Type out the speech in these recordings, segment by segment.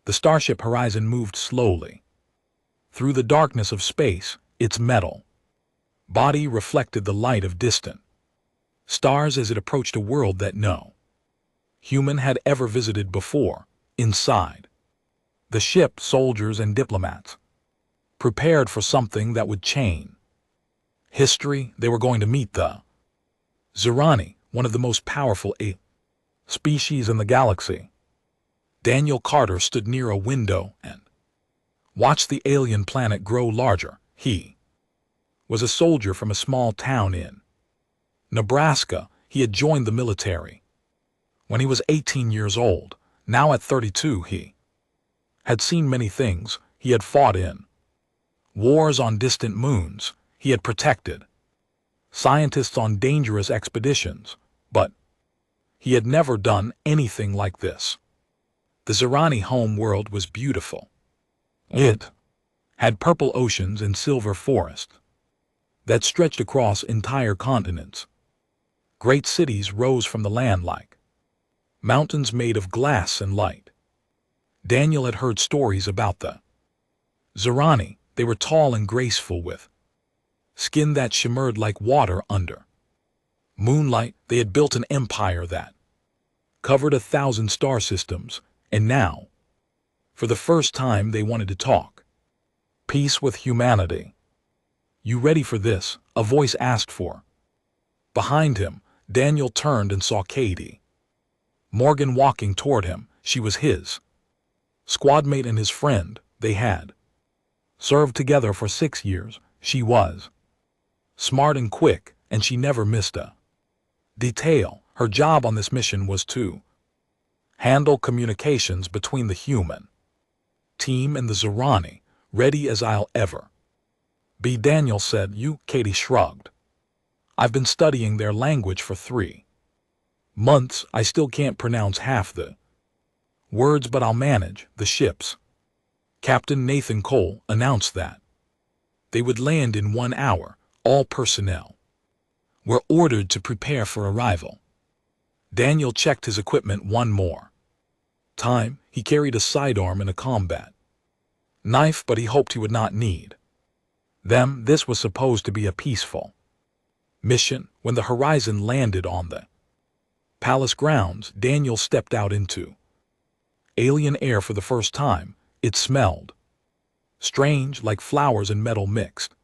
The starship Horizon moved slowly. Through the darkness of space, its metal body reflected the light of distant stars as it approached a world that no human had ever visited before. Inside the ship, soldiers and diplomats prepared for something that would change history. They were going to meet the Zirani, one of the most powerful species in the galaxy. Daniel Carter stood near a window and watched the alien planet grow larger. He was a soldier from a small town in Nebraska. He had joined the military when he was 18 years old. Now at 32, he had seen many things. He had fought in wars on distant moons. He had protected scientists on dangerous expeditions, but he had never done anything like this. The Zirani home world was beautiful. It had purple oceans and silver forests that stretched across entire continents. Great cities rose from the land like mountains made of glass and light. Daniel had heard stories about the Zirani. They were tall and graceful with skin that shimmered like water under moonlight. They had built an empire that covered 1,000 star systems, and now, for the first time, they wanted to talk peace with humanity. "You ready for this?" a voice asked for. Behind him, Daniel turned and saw Katie Morgan walking toward him. She was his squadmate and his friend. They had served together for 6 years. She was smart and quick, and she never missed a detail. Her job on this mission was to handle communications between the human team and the Zirani. "Ready as I'll ever be," Daniel said. "You?" Katie shrugged. "I've been studying their language for 3 months. I still can't pronounce half the words, but I'll manage." The ship's Captain Nathan Cole announced that they would land in 1 hour. All personnel were ordered to prepare for arrival. Daniel checked his equipment one more time. He carried a sidearm and a combat knife, but he hoped he would not need them. This was supposed to be a peaceful mission. When the Horizon landed on the palace grounds, Daniel stepped out into alien air for the first time. It smelled strange, like flowers and metal mixed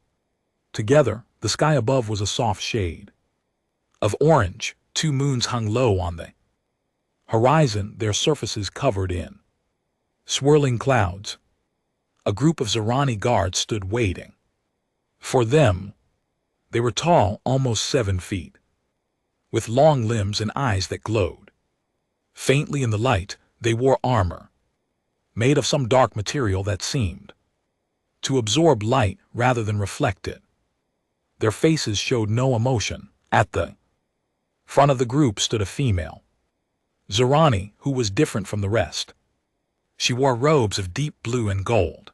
together. The sky above was a soft shade of orange. 2 moons hung low on the horizon, their surfaces covered in swirling clouds. A group of Zirani guards stood waiting for them. They were tall, almost 7 feet, with long limbs and eyes that glowed faintly in the light. They wore armor made of some dark material that seemed to absorb light rather than reflect it. Their faces showed no emotion. At the front of the group stood a female Zirani who was different from the rest. She wore robes of deep blue and gold,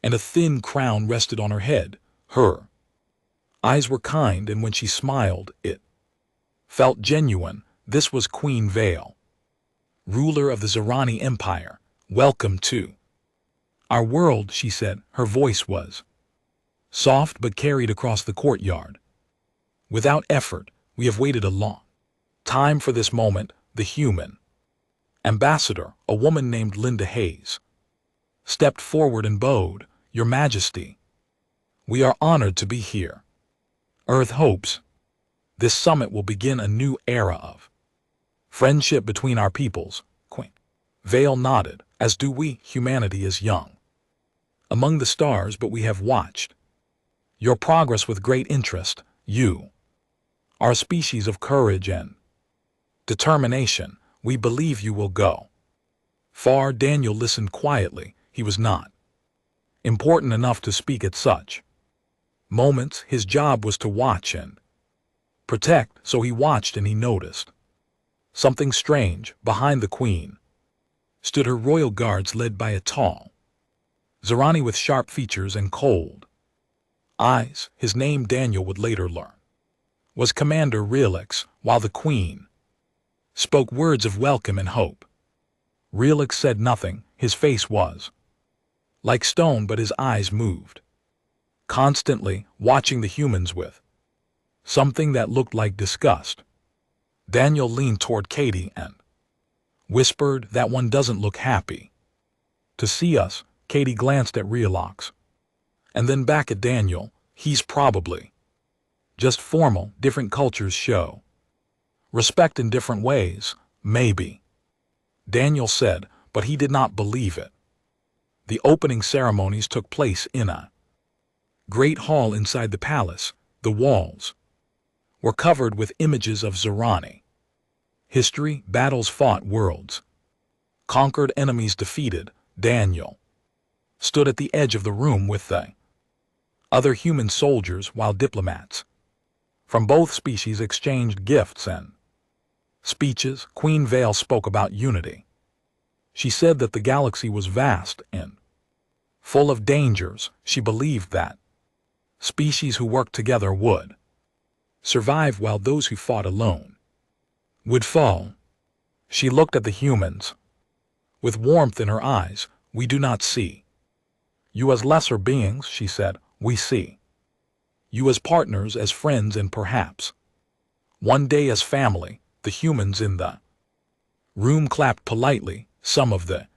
and a thin crown rested on her head. Her eyes were kind, and when she smiled, it felt genuine. This was Queen Vale, ruler of the Zirani Empire. "Welcome to our world," she said. Her voice was soft but carried across the courtyard. "Without effort, we have waited a long time for this moment." The human ambassador, a woman named Linda Hayes, stepped forward and bowed. "Your Majesty, we are honored to be here. Earth hopes this summit will begin a new era of friendship between our peoples." Queen Vale nodded. "As do we. Humanity is young among the stars, but we have watched your progress with great interest. You are a species of courage and determination. We believe you will go far." Daniel listened quietly. He was not important enough to speak at such moments. His job was to watch and protect, so he watched and he noticed something strange. Behind the queen stood her royal guards led by a tall Zirani with sharp features and cold eyes. His name, Daniel would later learn, was Commander Relix. While the queen spoke words of welcome and hope, Relix said nothing. his face was like stone, but his eyes moved, constantly watching the humans with something that looked like disgust. Daniel leaned toward Katie and whispered, "That one doesn't look happy to see us." Katie glanced at Realox and then back at Daniel. "He's probably just formal. Different cultures show respect in different ways, maybe," Daniel said, but he did not believe it. The opening ceremonies took place in a great hall inside the palace. The walls were covered with images of Zorani. History, battles fought, worlds conquered, enemies defeated. Daniel stood at the edge of the room with the other human soldiers while diplomats from both species exchanged gifts and speeches. Queen Vale spoke about unity. She said that the galaxy was vast and full of dangers. She believed that species who worked together would survive, while those who fought alone would fall. She looked at the humans with warmth in her eyes. "We do not see you as lesser beings," she said. "We see you as partners, as friends, and perhaps one day as family." The humans in the room clapped politely. Some of the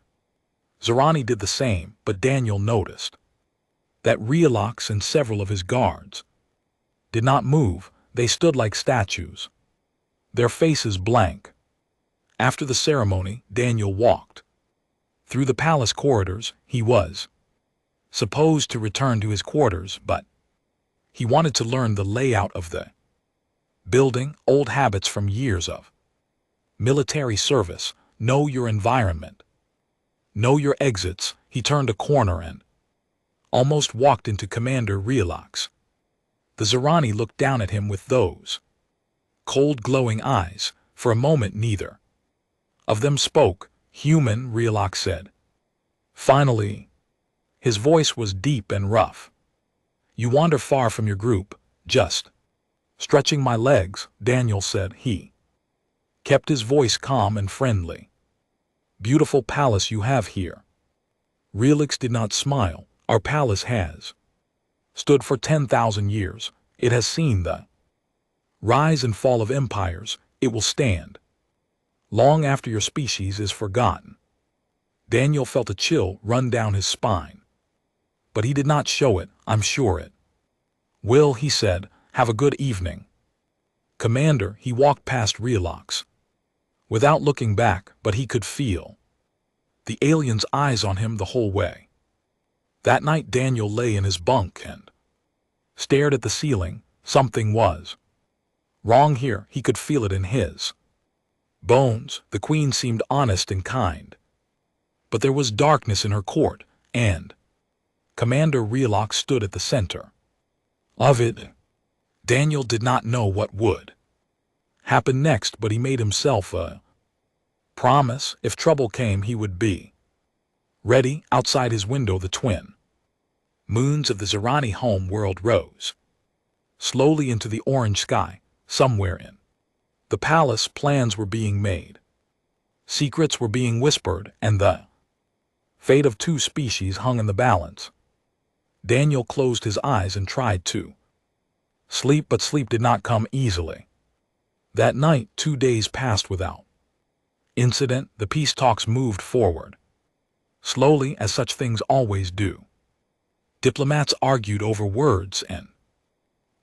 Zorani did the same, but Daniel noticed that Realox and several of his guards did not move. They stood like statues, their faces blank. After the ceremony, Daniel walked through the palace corridors. He was supposed to return to his quarters, but he wanted to learn the layout of the building, old habits from years of military service. Know your environment, know your exits. He turned a corner and almost walked into Commander Realox. The Zorani looked down at him with those cold, glowing eyes. For a moment, neither of them spoke. "Human," Realox said. Finally, his voice was deep and rough. "You wander far from your group." "Just stretching my legs," Daniel said. He kept his voice calm and friendly. "Beautiful palace you have here." Realox did not smile. "Our palace has stood for 10,000 years. It has seen the rise and fall of empires. It will stand long after your species is forgotten." Daniel felt a chill run down his spine, but he did not show it. "I'm sure it will," he said. "Have a good evening, Commander." He walked past Realox without looking back, but he could feel the alien's eyes on him the whole way. That night, Daniel lay in his bunk and stared at the ceiling. Something was wrong here. He could feel it in his bones. The queen seemed honest and kind, but there was darkness in her court, and Commander Realox stood at the center of it. Daniel did not know what would happen next, but he made himself a promise. If trouble came, he would be ready. Outside his window, the twin moons of the Zorani home world rose slowly into the orange sky. Somewhere in the palace, plans were being made, secrets were being whispered, and the fate of two species hung in the balance. Daniel closed his eyes and tried to sleep, but sleep did not come easily. That night, 2 days passed without incident. The peace talks moved forward slowly, as such things always do. Diplomats argued over words and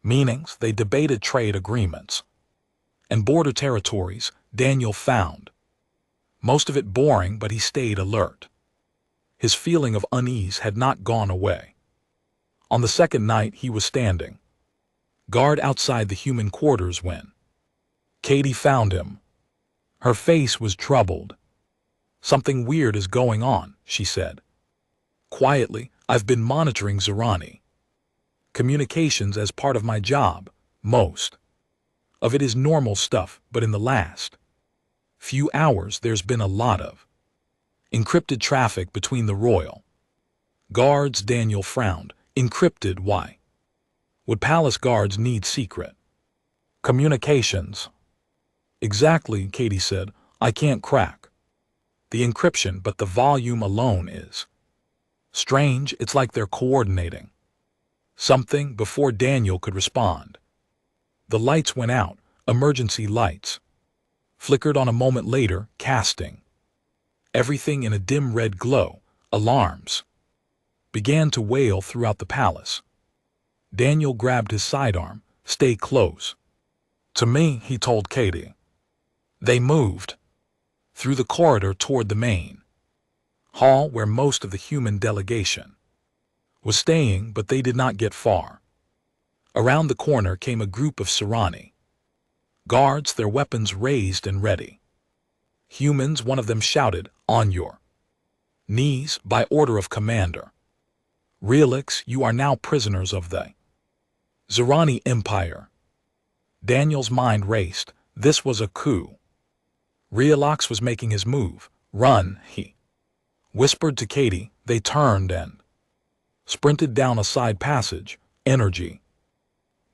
meanings. They debated trade agreements and border territories. Daniel found most of it boring, but he stayed alert. His feeling of unease had not gone away. On the second night, he was standing guard outside the human quarters when Katie found him. Her face was troubled. "Something weird is going on," she said quietly. "I've been monitoring Zorani communications as part of my job. Most of it is normal stuff, but in the last few hours there's been a lot of encrypted traffic between the royal guards." Daniel frowned. "Encrypted? Why would palace guards need secret communications?" "Exactly," Katie said. "I can't crack the encryption, but the volume alone is strange. It's like they're coordinating something before Daniel could respond. The lights went out, emergency lights, flickered on a moment later, casting everything in a dim red glow. Alarms began to wail throughout the palace. Daniel grabbed his sidearm. Stay close to me, he told Katie. They moved through the corridor toward the main hall where most of the human delegation was staying, but they did not get far. Around the corner came a group of Serani guards, their weapons raised and ready. Humans, one of them shouted, "On your knees, by order of Commander Relix, you are now prisoners of the Zerani Empire." Daniel's mind raced. This was a coup. Relix was making his move. Run, he whispered to Katie. They turned and sprinted down a side passage. Energy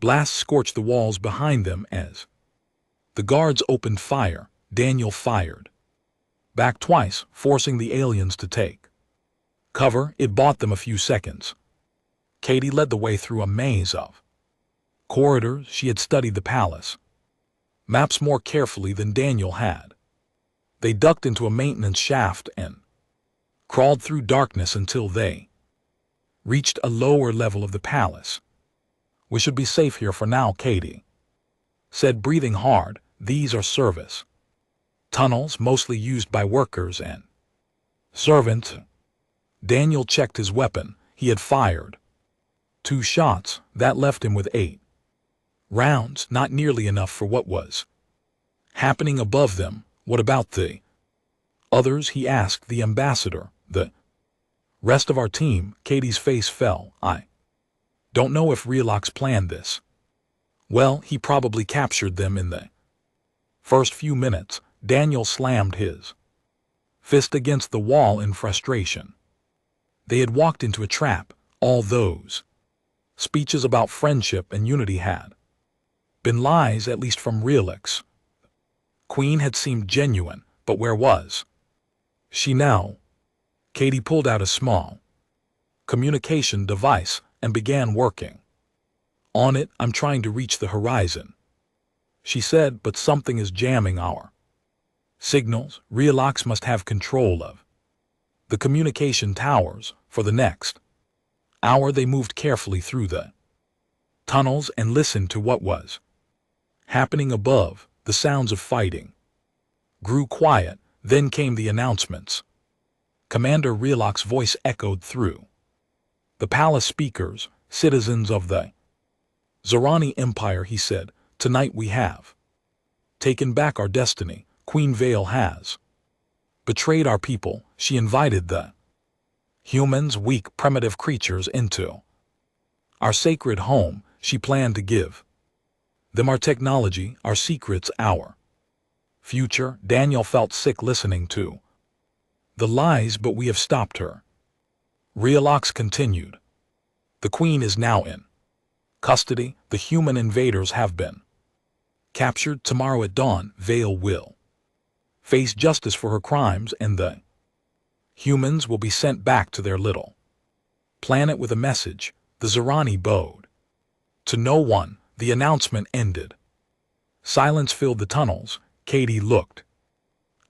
blasts scorched the walls behind them as the guards opened fire. Daniel fired back twice, forcing the aliens to take cover. It bought them a few seconds. Katie led the way through a maze of corridors. She had studied the palace maps more carefully than Daniel had. They ducked into a maintenance shaft and crawled through darkness until they reached a lower level of the palace. We should be safe here for now, Katie said, breathing hard. These are service tunnels, mostly used by workers and servants. Daniel checked his weapon. He had fired 2 shots. That left him with 8 rounds, not nearly enough for what was happening above them. What about the others, he asked the ambassador. The rest of our team. Katie's face fell. I don't know if Relix planned this. Well, he probably captured them in the first few minutes. Daniel slammed his fist against the wall in frustration. They had walked into a trap. All those speeches about friendship and unity had been lies, at least from Relix. Queen had seemed genuine, but where was she now? Katie pulled out a small communication device and began working on it. I'm trying to reach the horizon, she said, but something is jamming our signals. Relix must have control of the communication towers. For the next hour they moved carefully through the tunnels and listened to what was happening above. The sounds of fighting grew quiet. Then came the announcements. Commander Relix's voice echoed through the palace speakers. Citizens of the Zerani Empire, he said, tonight we have taken back our destiny. Queen Vale has betrayed our people. She invited the humans, weak, primitive creatures, into our sacred home. She planned to give them our technology, our secrets, our future. Daniel felt sick listening to the lies, but we have stopped her. Relix continued. The Queen is now in custody. The human invaders have been captured. Tomorrow at dawn, Vale will face justice for her crimes, and the humans will be sent back to their little planet with a message. The Zerani bowed to no one. The announcement ended. Silence filled the tunnels. Katie looked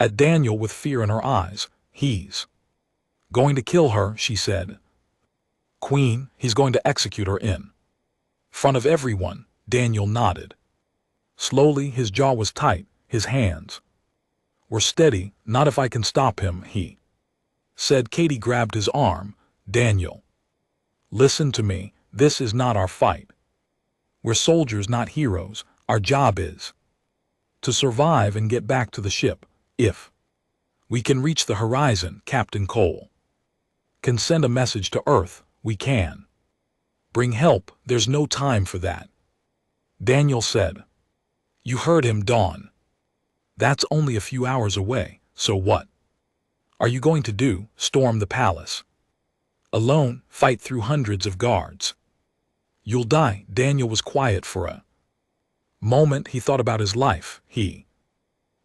at Daniel with fear in her eyes. He's going to kill her, she said. Queen, he's going to execute her in front of everyone. Daniel nodded. Slowly, his jaw was tight. His hands were steady. Not if I can stop him, he said. Katie grabbed his arm. Daniel, listen to me. This is not our fight. We're soldiers, not heroes. Our job is to survive and get back to the ship. If we can reach the horizon, Captain Cole can send a message to Earth. We can bring help. There's no time for that, Daniel said. You heard him, Dawn. That's only a few hours away. So what are you going to do? Storm the palace alone? Fight through hundreds of guards? You'll die. Daniel was quiet for a moment. He thought about his life. He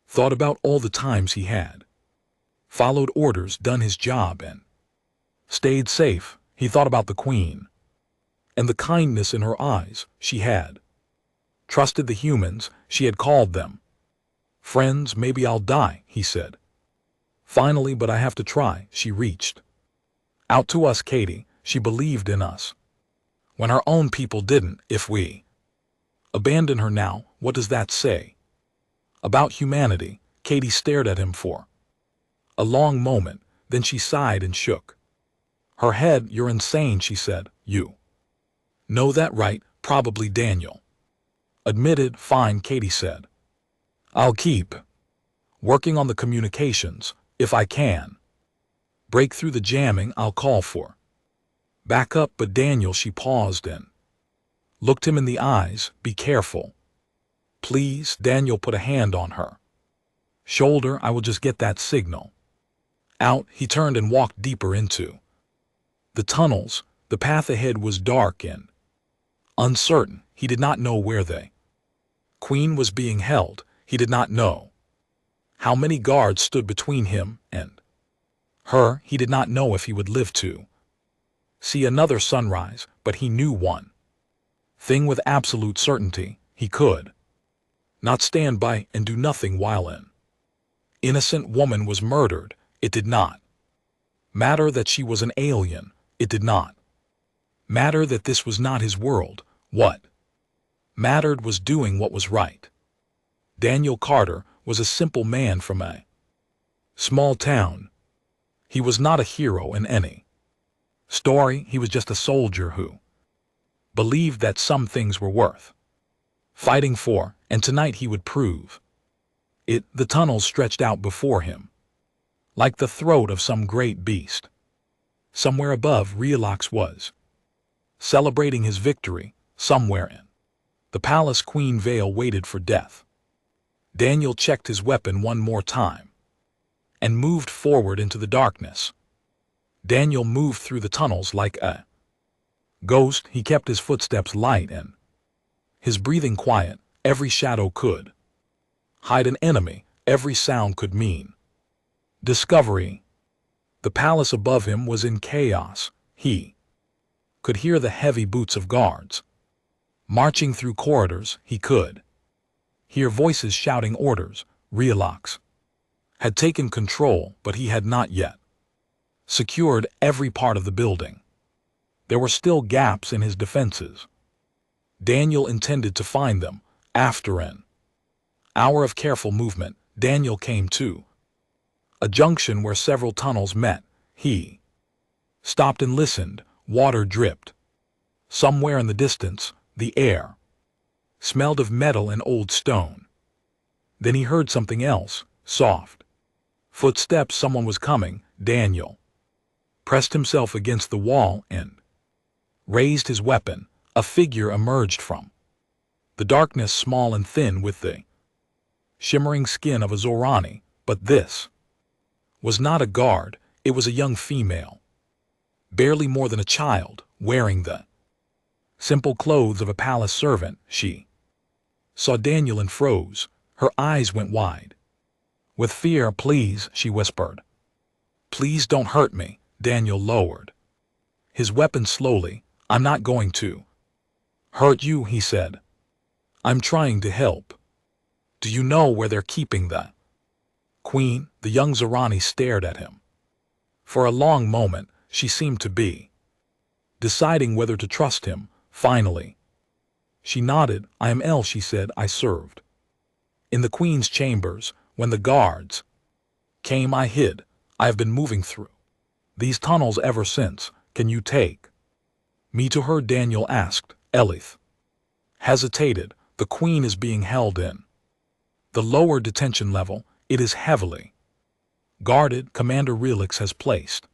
thought about all the times he had followed orders, done his job, and stayed safe. He thought about the queen and the kindness in her eyes. She had trusted the humans. She had called them friends. Maybe I'll die, he said. Finally, but I have to try. She reached out to us, Katie. She believed in us when our own people didn't. If we abandon her now, what does that say about humanity? Katie stared at him for a long moment, then she sighed and shook her head. You're insane, she said. You know that, right? Probably, Daniel admitted. Fine, Katie said. I'll keep working on the communications. If I can break through the jamming, I'll call for backup. But Daniel, she paused and looked him in the eyes. Be careful, please. Daniel put a hand on her shoulder. I will just get that signal out. He turned and walked deeper into the tunnels. The path ahead was dark and uncertain. He did not know where the queen was being held. He did not know how many guards stood between him and her. He did not know if he would live to see another sunrise, but he knew one thing with absolute certainty. He could not stand by and do nothing while an innocent woman was murdered. It did not matter that she was an alien. It did not matter that this was not his world. What mattered was doing what was right. Daniel Carter was a simple man from a small town. He was not a hero in any story. He was just a soldier who believed that some things were worth fighting for, and tonight he would prove it. The tunnels stretched out before him like the throat of some great beast. Somewhere above, Realox was celebrating his victory. Somewhere in the palace, Queen Vale waited for death. Daniel checked his weapon one more time and moved forward into the darkness. Daniel moved through the tunnels like a ghost. He kept his footsteps light and his breathing quiet. Every shadow could hide an enemy. Every sound could mean discovery. The palace above him was in chaos. He could hear the heavy boots of guards marching through corridors. He could hear voices shouting orders. Realox had taken control, but he had not yet secured every part of the building. There were still gaps in his defenses. Daniel intended to find them. After an hour of careful movement, Daniel came to a junction where several tunnels met. He stopped and listened. Water dripped. Somewhere in the distance, the air smelled of metal and old stone. Then he heard something else, soft footsteps. Someone was coming. Daniel pressed himself against the wall and raised his weapon. A figure emerged from the darkness, small and thin, with the shimmering skin of a Zorani. But this was not a guard. It was a young female, barely more than a child, wearing the simple clothes of a palace servant. She saw Daniel and froze. Her eyes went wide with fear. Please, she whispered. Please don't hurt me. Daniel lowered his weapon slowly. I'm not going to hurt you, he said. I'm trying to help. Do you know where they're keeping the queen? The young Zorani stared at him. For a long moment, she seemed to be deciding whether to trust him. Finally, she nodded. I am El, she said. I served in the queen's chambers. When the guards came, I hid. I have been moving through these tunnels ever since. Can you take me to her? Daniel asked. Elith hesitated. The queen is being held in the lower detention level. It is heavily guarded. Commander Realox has placed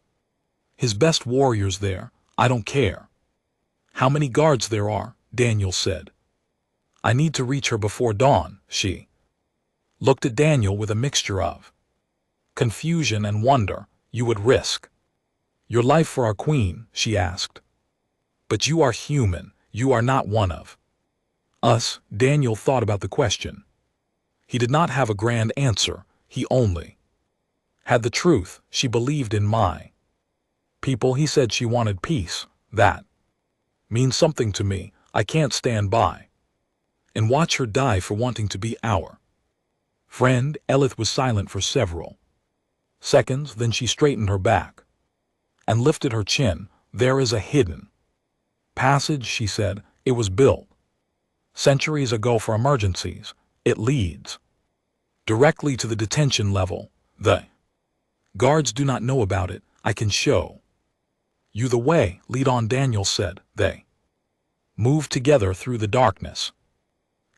his best warriors there. I don't care how many guards there are, Daniel said. I need to reach her before dawn. She looked at Daniel with a mixture of confusion and wonder. You would risk your life for our queen? She asked. But you are human. You are not one of us. Daniel thought about the question. He did not have a grand answer. He only Had the truth, she believed in my people. He said she wanted peace. That means something to me. I can't stand by and watch her die for wanting to be our friend. Elith was silent for several seconds, then she straightened her back and lifted her chin. There is a hidden passage, she said. It was built centuries ago for emergencies. It leads directly to the detention level. The guards do not know about it. I can show you the way. Lead on, Daniel said. They moved together through the darkness.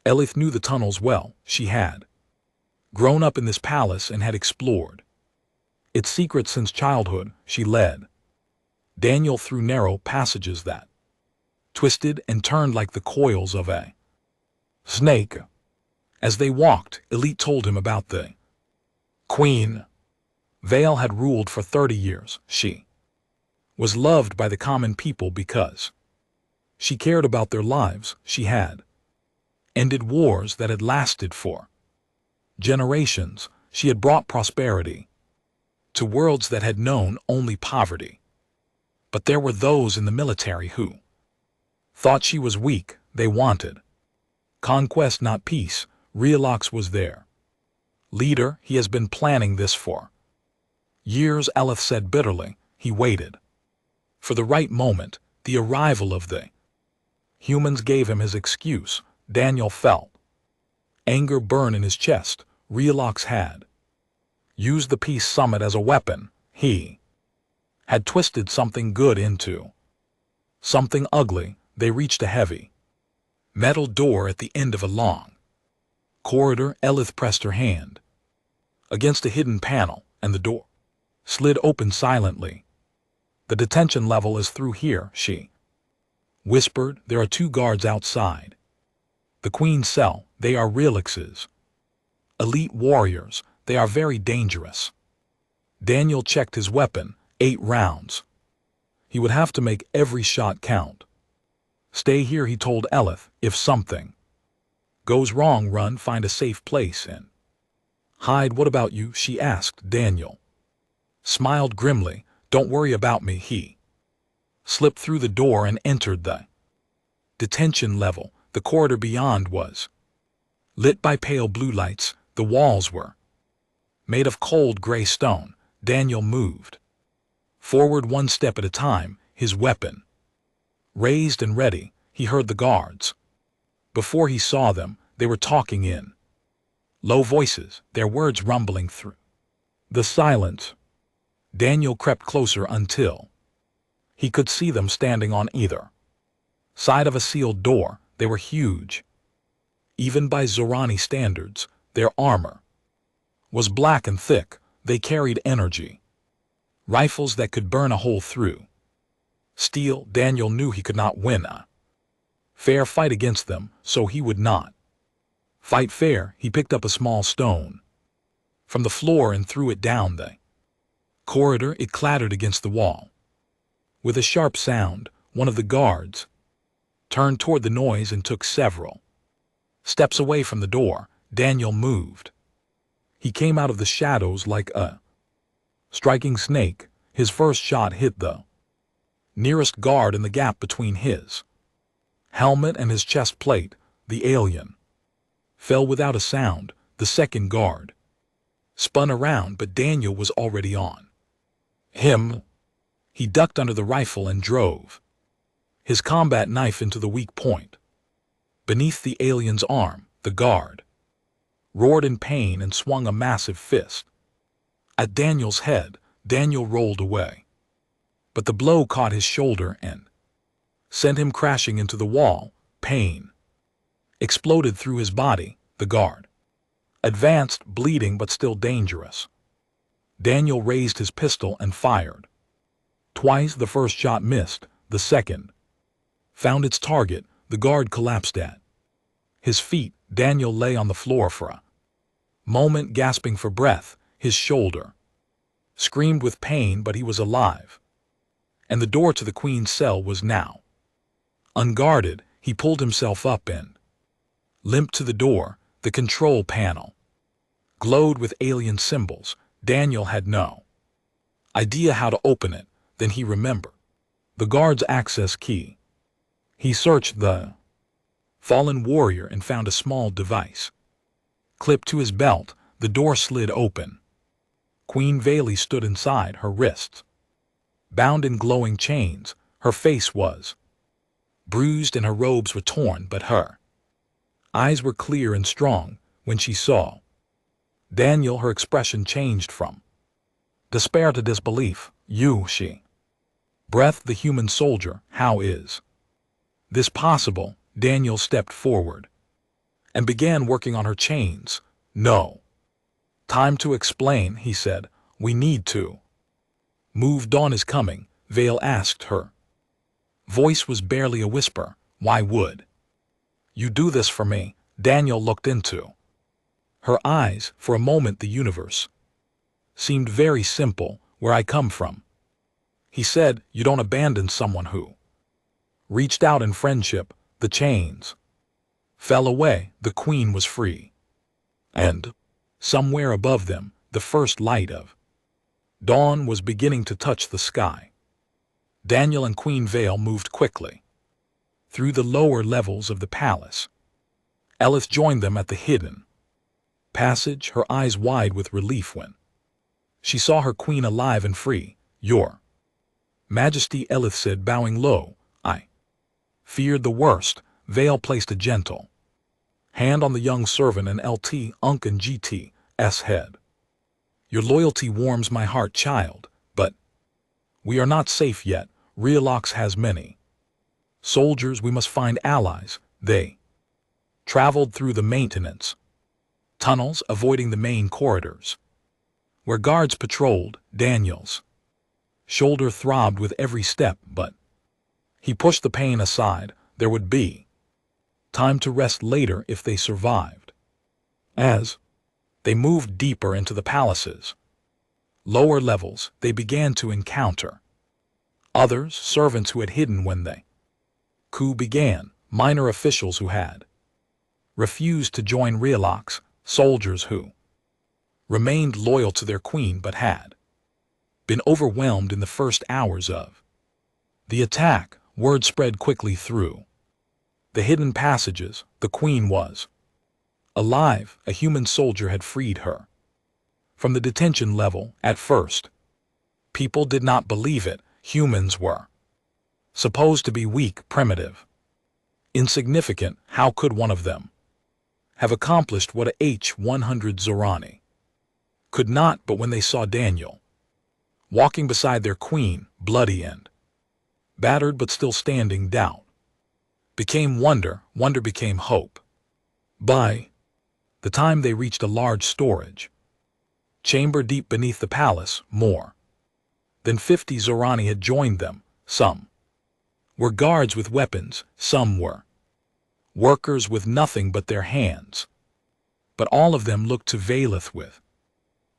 Elith knew the tunnels well. She had grown up in this palace and had explored its secrets since childhood. She led Daniel through narrow passages that twisted and turned like the coils of a snake. As they walked, Elite told him about the Queen. Vale had ruled for 30 years. She was loved by the common people because she cared about their lives. She had ended wars that had lasted for generations. She had brought prosperity to worlds that had known only poverty. But there were those in the military who thought she was weak. They wanted conquest, not peace. Realox was their leader. He has been planning this for years, Elith said bitterly. He waited for the right moment. The arrival of the humans gave him his excuse. Daniel felt anger burn in his chest. Realox had used the peace summit as a weapon. He had twisted something good into something ugly. They reached a heavy metal door at the end of a long corridor. Elith pressed her hand against a hidden panel, and the door slid open silently. The detention level is through here, she whispered. There are 2 guards outside the Queen's cell. They are Relix's elite warriors. They are very dangerous. Daniel checked his weapon. 8 rounds. He would have to make every shot count. Stay here, he told Elith. If something goes wrong, run, find a safe place and hide. What about you? She asked. Daniel smiled grimly. Don't worry about me. He slipped through the door and entered the detention level. The corridor beyond was lit by pale blue lights. The walls were made of cold gray stone. Daniel moved forward 1 step at a time, his weapon raised and ready. He heard the guards. Before he saw them, they were talking in low voices, their words rumbling through the silence. Daniel crept closer until he could see them standing on either side of a sealed door. They were huge. Even by Zorani standards, their armor was black and thick. They carried energy rifles that could burn a hole through steel. Daniel knew he could not win a fair fight against them, so he would not fight fair. He picked up a small stone from the floor and threw it down the corridor. It clattered against the wall. With a sharp sound, one of the guards turned toward the noise and took several steps away from the door. Daniel moved. He came out of the shadows like a striking snake. His first shot hit the nearest guard in the gap between his helmet and his chest plate. The alien fell without a sound. The second guard spun around, but Daniel was already on him. He ducked under the rifle and drove his combat knife into the weak point beneath the alien's arm. The guard roared in pain and swung a massive fist at Daniel's head. Daniel rolled away, but the blow caught his shoulder and sent him crashing into the wall. Pain exploded through his body. The guard advanced, bleeding but still dangerous. Daniel raised his pistol and fired. Twice. The first shot missed. The second found its target. The guard collapsed at his feet. Daniel lay on the floor for a moment, gasping for breath. His shoulder screamed with pain, but he was alive. And the door to the Queen's cell was now unguarded. He pulled himself up and limped to the door. The control panel glowed with alien symbols. Daniel had no idea how to open it. Then he remembered the guard's access key. He searched the fallen warrior and found a small device. Clipped to his belt, the door slid open. Queen Vaili stood inside, her wrists bound in glowing chains. Her face was bruised and her robes were torn, but her eyes were clear and strong. When she saw Daniel, her expression changed from despair to disbelief. "You," she breathed, "the human soldier, how is this possible?" Daniel stepped forward and began working on her chains. "No time to explain," he said. "We need to move. Dawn is coming." Vale asked. Her voice was barely a whisper. "Why would you do this for me?" Daniel looked into her eyes. For a moment the universe seemed very simple. "Where I come from," he said. "You don't abandon someone who reached out in friendship." The chains fell away. The queen was free. And somewhere above them, the first light of dawn was beginning to touch the sky. Daniel and Queen Vale moved quickly through the lower levels of the palace. Elith joined them at the hidden passage, her eyes wide with relief when she saw her queen alive and free. "Your Majesty," Elith said, bowing low. "I feared the worst." Vale placed a gentle hand on the young servant and Lt. Uncan GT's head. "Your loyalty warms my heart, child, but we are not safe yet. Realox has many soldiers. We must find allies." They traveled through the maintenance tunnels, avoiding the main corridors where guards patrolled. Daniel's shoulder throbbed with every step, but he pushed the pain aside. There would be time to rest later if they survived. As they moved deeper into the palace's lower levels, they began to encounter others, servants who had hidden when the coup began, minor officials who had refused to join Realox, soldiers who remained loyal to their queen but had been overwhelmed in the first hours of the attack. Word spread quickly through the hidden passages. The queen was alive. A human soldier had freed her from the detention level. At first, people did not believe it. Humans were supposed to be weak, primitive, insignificant. How could one of them have accomplished what a H-100 Zorani could not? But when they saw Daniel walking beside their queen, bloody and battered but still standing, doubt became wonder, wonder became hope. By the time they reached a large storage chamber deep beneath the palace, more than 50 Zorani had joined them. Some were guards with weapons, some were workers with nothing but their hands. But all of them looked to Vaelith with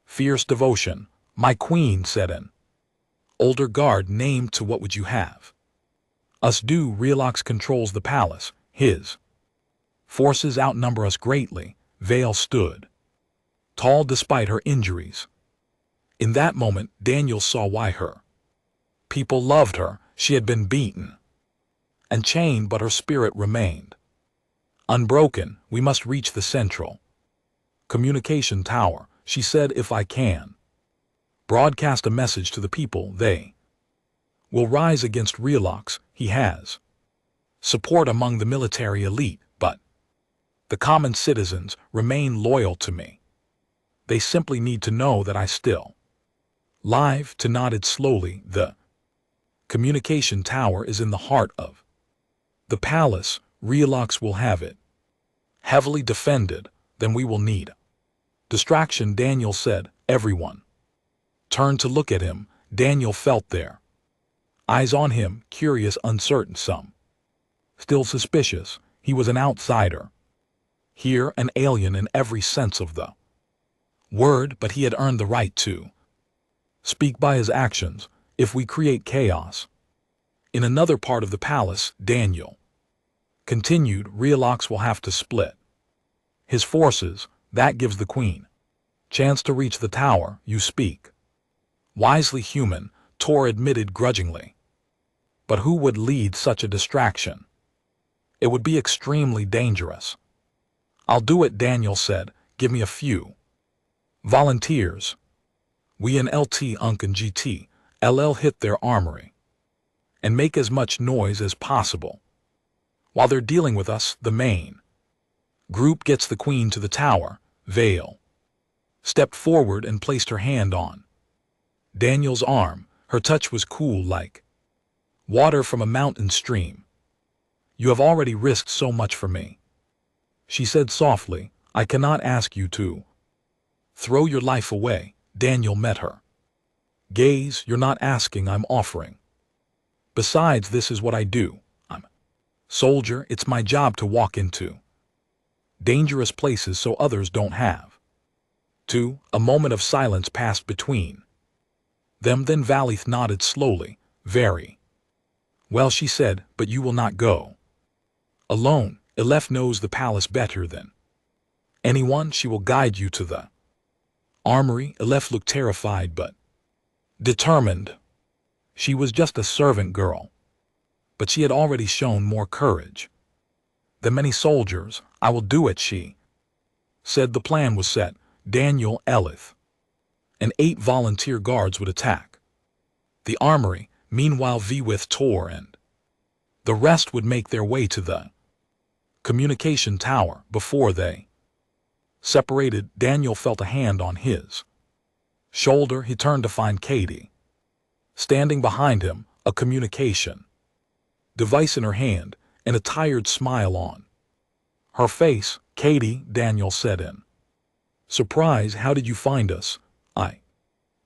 fierce devotion. "My queen," said an older guard named to, "what would you have us do?" "Realox controls the palace. His forces outnumber us greatly." Vale stood tall despite her injuries. In that moment, Daniel saw why her people loved her. She had been beaten and chained, but her spirit remained unbroken. "We must reach the central communication tower," she said. "If I can broadcast a message to the people, they will rise against Realox. He has support among the military elite, but the common citizens remain loyal to me. They simply need to know that I still live." To nodded slowly. "The communication tower is in the heart of the palace. Realox will have it heavily defended. Then we will need distraction," Daniel said. Everyone turned to look at him. Daniel felt their eyes on him, curious, uncertain, some still suspicious. He was an outsider here, an alien in every sense of the word, but he had earned the right to speak by his actions. "If we create chaos in another part of the palace," Daniel continued, "Realox will have to split his forces. That gives the queen Chance to reach the tower, you speak. Wisely human, Tor admitted grudgingly. But who would lead such a distraction? It would be extremely dangerous. I'll do it, Daniel said. Give me a few. Volunteers. We in LT Unk and GT, LL hit their armory. And make as much noise as possible. While they're dealing with us, the main group gets the queen to the tower. Vale stepped forward and placed her hand on Daniel's arm. Her touch was cool like water from a mountain stream. You have already risked so much for me. She said softly, I cannot ask you to throw your life away. Daniel met her gaze. You're not asking, I'm offering. Besides, this is what I do. I'm soldier. It's my job to walk into dangerous places so others don't have to. A moment of silence passed between them. Then Valith nodded slowly. Very well, she said, but you will not go alone. Elef knows the palace better than anyone. She will guide you to the armory. Elef looked terrified but determined. She was just a servant girl, but she had already shown more courage than many soldiers. I will do it, she said. The plan was set. Daniel, Elith, and 8 volunteer guards would attack the armory. Meanwhile, Vwith, Tor, and the rest would make their way to the communication tower. Before they separated, Daniel felt a hand on his shoulder. He turned to find Katie standing behind him, a communication device in her hand and a tired smile on her face. Katie, Daniel said in surprise, how did you find us? I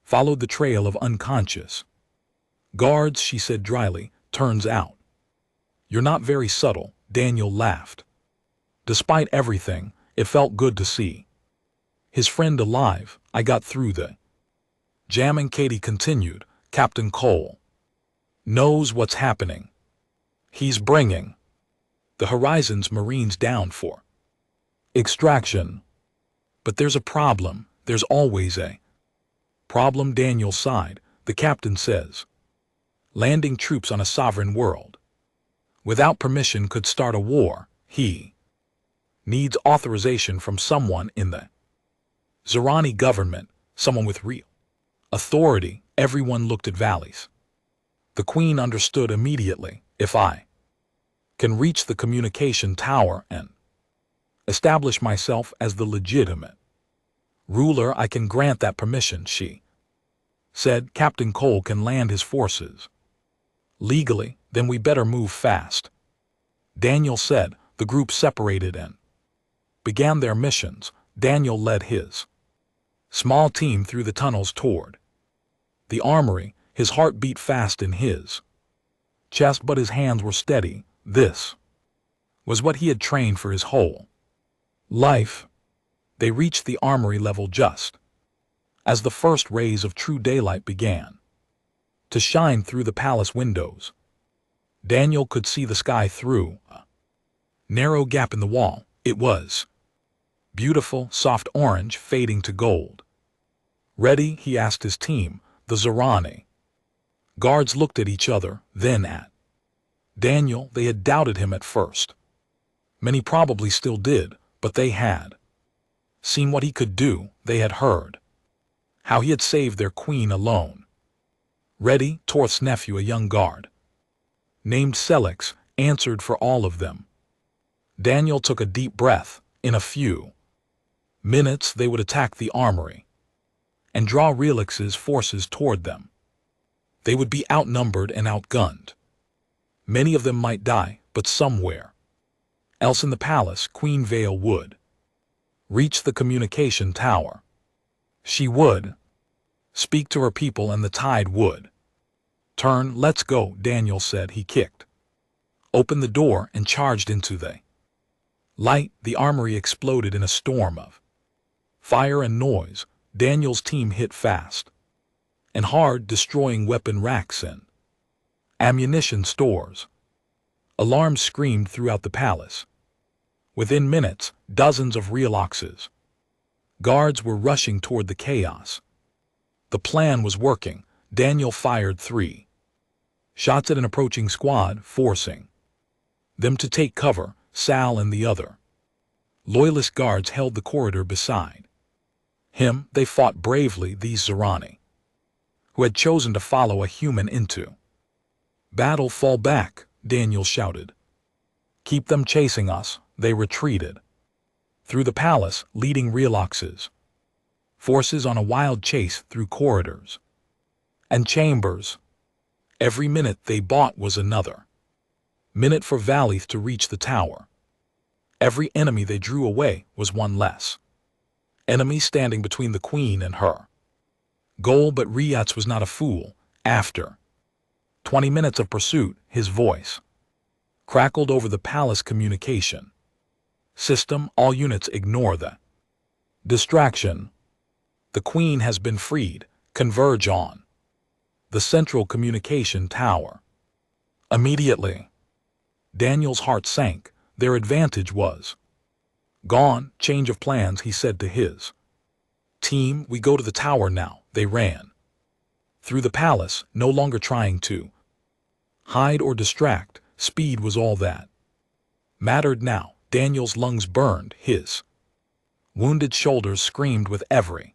followed the trail of unconscious guards, she said dryly. Turns out you're not very subtle. Daniel laughed. Despite everything, it felt good to see his friend alive. I got through the jamming, Katie continued. Captain Cole knows what's happening. He's bringing the Horizon's Marines down for extraction. But there's a problem. There's always a problem. Daniel sighed. The captain says landing troops on a sovereign world without permission could start a war. He needs authorization from someone in the Zerani government, someone with real authority. Everyone looked at Valith. The queen understood immediately. If I can reach the communication tower and establish myself as the legitimate ruler, I can grant that permission, she said. Captain Cole can land his forces legally. Then we better move fast, Daniel said. The group separated and began their missions. Daniel led his small team through the tunnels toward the armory. His heart beat fast in his chest, but his hands were steady. This was what he had trained for his whole life. They reached the armory level just as the first rays of true daylight began to shine through the palace windows. Daniel could see the sky through a narrow gap in the wall. It was beautiful, soft orange fading to gold. Ready? He asked his team. The Zerani guards looked at each other, then at Daniel. They had doubted him at first. Many probably still did, but they had seen what he could do. They had heard how he had saved their queen alone. Ready? Torth's nephew, a young guard named Selix, answered for all of them. Daniel took a deep breath. In a few minutes they would attack the armory and draw Relix's forces toward them. They would be outnumbered and outgunned. Many of them might die, but somewhere else in the palace, Queen Vale would reach the communication tower. She would speak to her people and the tide would turn. Let's go, Daniel said. He kicked open the door and charged into the light. The armory exploded in a storm of fire and noise. Daniel's team hit fast and hard, destroying weapon racks and ammunition stores. Alarms screamed throughout the palace. Within minutes, dozens of Realoxes Guards were rushing toward the chaos. The plan was working. Daniel fired 3 shots at an approaching squad, forcing them to take cover, Sal and the other Loyalist guards held the corridor beside him. They fought bravely, these Zorani, who had chosen to follow a human into battle. Fall back, Daniel shouted. Keep them chasing us. They retreated through the palace, leading Relox's forces on a wild chase through corridors and chambers. Every minute they bought was another minute for Valith to reach the tower. Every enemy they drew away was one less enemy standing between the queen and her goal. But Riaz was not a fool. After 20 minutes of pursuit, his voice crackled over the palace communication system. All units ignore the distraction. The queen has been freed. Converge on the central communication tower immediately. Daniel's heart sank. Their advantage was gone. Change of plans, he said to his team. We go to the tower now. They ran through the palace, no longer trying to hide or distract. Speed was all that mattered now. Daniel's lungs burned. His wounded shoulders screamed with every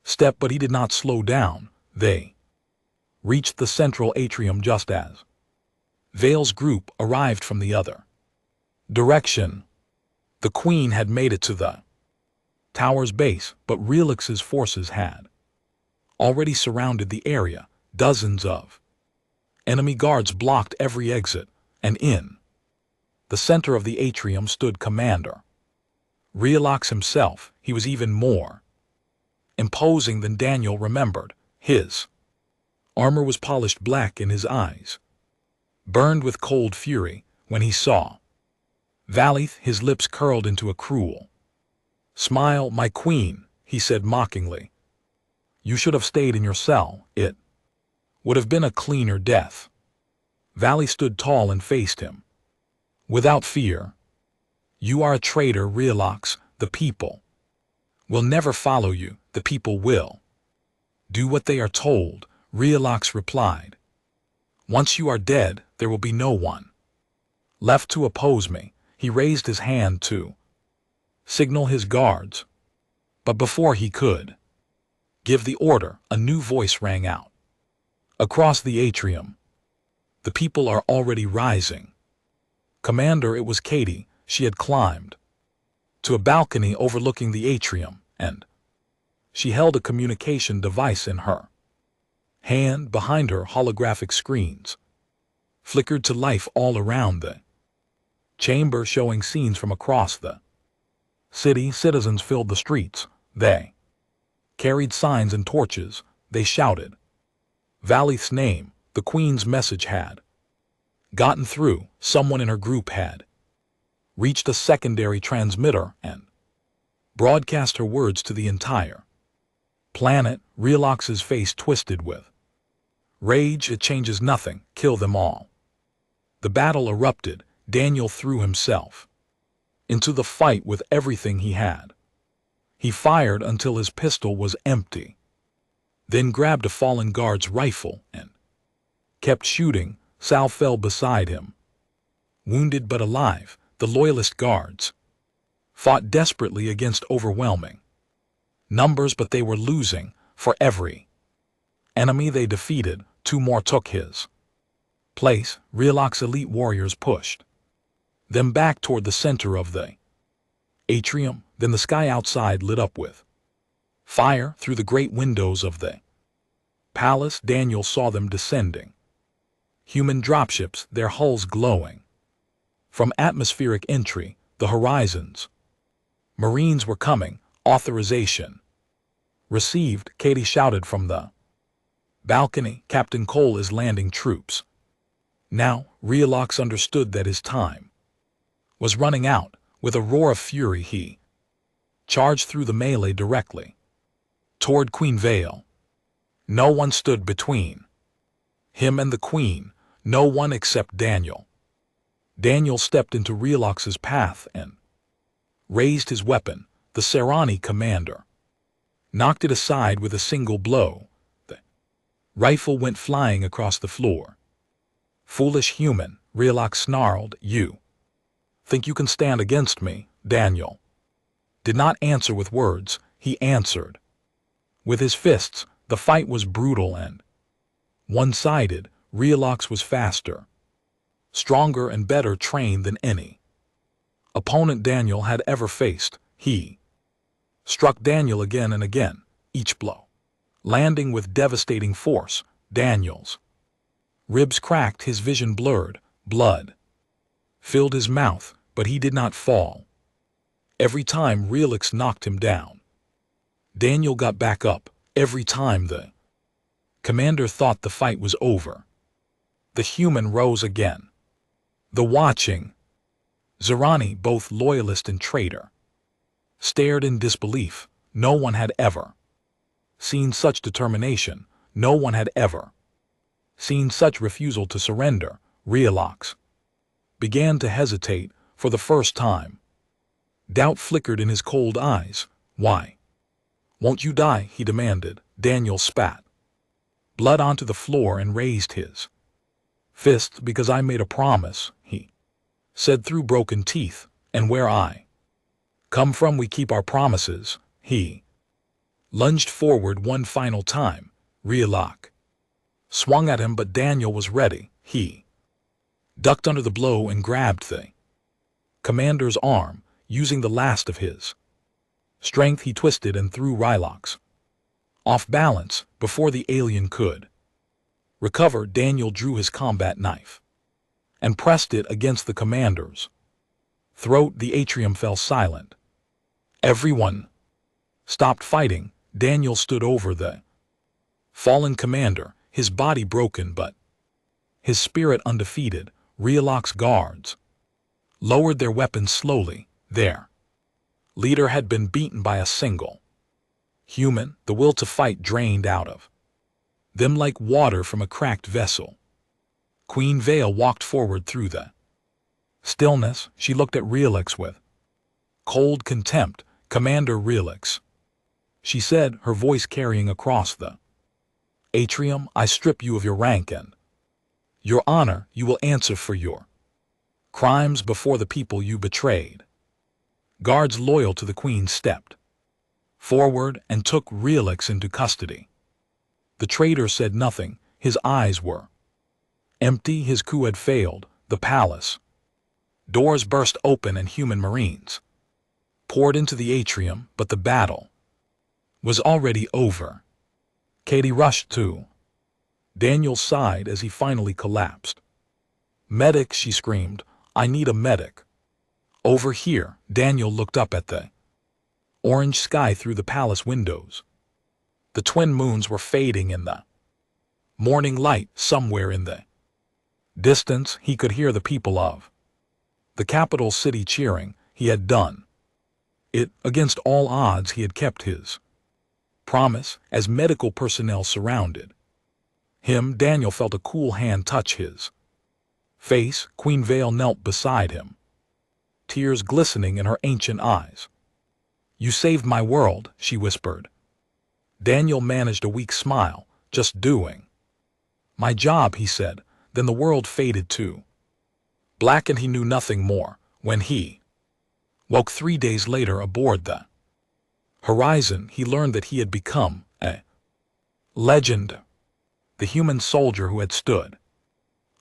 step, but he did not slow down. They reached the central atrium just as Vale's group arrived from the other direction. The queen had made it to the tower's base, but Relix's forces had already surrounded the area. Dozens of enemy guards blocked every exit, and in the center of the atrium stood Commander Relix himself. He was even more imposing than Daniel remembered. His armor was polished black, and his eyes burned with cold fury. When he saw Valith, his lips curled into a cruel smile. My queen, he said mockingly. You should have stayed in your cell. It would have been a cleaner death. Valith stood tall and faced him without fear. You are a traitor, Relix. The people will never follow you. The people will do what they are told, Relix replied. Once you are dead, there will be no one left to oppose me. He raised his hand to signal his guards, but before he could give the order, a new voice rang out across the atrium. The people are already rising. Commander, it was Katie. She had climbed to a balcony overlooking the atrium, and she held a communication device in her hand. Behind her, holographic screens flickered to life all around the chamber, showing scenes from across the city. Citizens filled the streets. They carried signs and torches. They shouted Valith's name. The queen's message had gotten through. Someone in her group had reached a secondary transmitter and broadcast her words to the entire planet. Relix's face twisted with rage. It changes nothing. Kill them all. The battle erupted. Daniel threw himself into the fight with everything he had. He fired until his pistol was empty, then grabbed a fallen guard's rifle and kept shooting. Sal fell beside him, wounded but alive. The Loyalist guards fought desperately against overwhelming numbers, but they were losing. For every enemy they defeated, 2 more took his place. Relix elite warriors pushed them back toward the center of the atrium. Then the sky outside lit up with fire through the great windows of the palace. Daniel saw them descending. Human dropships, their hulls glowing from atmospheric entry. The horizons. Marines were coming. Authorization received, Katie shouted from the balcony. Captain Cole is landing troops now. Relix understood that his time was running out. With a roar of fury, he charged through the melee directly toward Queen Vale. No one stood between him and the queen, no one except Daniel. Daniel stepped into Relix's path and raised his weapon. the Serani commander, knocked it aside with a single blow. The rifle went flying across the floor. "Foolish human," R'lyeh snarled, "you think you can stand against me?" Daniel did not answer with words, he answered with his fists. The fight was brutal and one-sided. R'lyeh was faster, stronger and better trained than any opponent Daniel had ever faced. He struck Daniel again and again, each blow landing with devastating force. Daniel's ribs cracked, his vision blurred, blood filled his mouth, but he did not fall. Every time R'lyeh knocked him down, Daniel got back up. Every time the commander thought the fight was over, the human rose again. The watching Serani, both loyalist and traitor, stared in disbelief. No one had ever seen such determination. No one had ever seen such refusal to surrender. R'lyeh began to hesitate for the first time. Doubt flickered in his cold eyes. "Why won't you die?" he demanded. Daniel spat blood onto the floor and raised his fist. "Because I made a promise," he said through broken teeth. "And where I come from, we keep our promises." He lunged forward one final time. R'lyeh swung at him, but Daniel was ready. He ducked under the blow and grabbed the commander's arm. Using the last of his strength, he twisted and threw R'lyeh off balance. Before the alien could recover, Daniel drew his combat knife and pressed it against the commander's throat. The atrium fell silent. Everyone stopped fighting. Daniel stood over the fallen commander, his body broken but his spirit undefeated. R'lyeh's guards lowered their weapons slowly. Their leader had been beaten by a single human. The will to fight drained out of them like water from a cracked vessel. Queen Vale walked forward through the stillness. She looked at R'lyeh with cold contempt. "Commander R'lyeh," she said, her voice carrying across the atrium, "I strip you of your rank and your honor. You will answer for your crimes before the people you betrayed." Guards loyal to the queen stepped forward and took R'lyeh into custody. The traitor said nothing. His eyes were empty. His coup had failed. The palace doors burst open and human marines poured into the atrium, but the battle was already over. Katie rushed to Daniel's side as he finally collapsed. "Medic," she screamed. "I need a medic." "Over here." Daniel looked up at the orange sky through the palace windows. The twin moons were fading in the morning light. Somewhere in the distance, he could hear the people of the capital city cheering. He had done it. Against all odds, he had kept his promise. As medical personnel surrounded him, Daniel felt a cool hand touch his face. Queen Vale knelt beside him, tears glistening in her ancient eyes. "You saved my world," she whispered. Daniel managed a weak smile. "Just doing my job," he said. Then the world faded to black and he knew nothing more. When he woke 3 days later aboard the Horizon, he learned that he had become a legend. The human soldier who had stood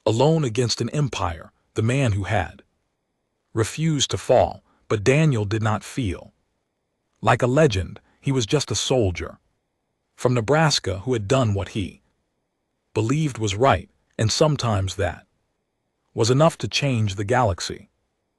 alone against an empire. The man who had refused to fall. But Daniel did not feel like a legend. He was just a soldier from Nebraska who had done what he believed was right, and sometimes that was enough to change the galaxy.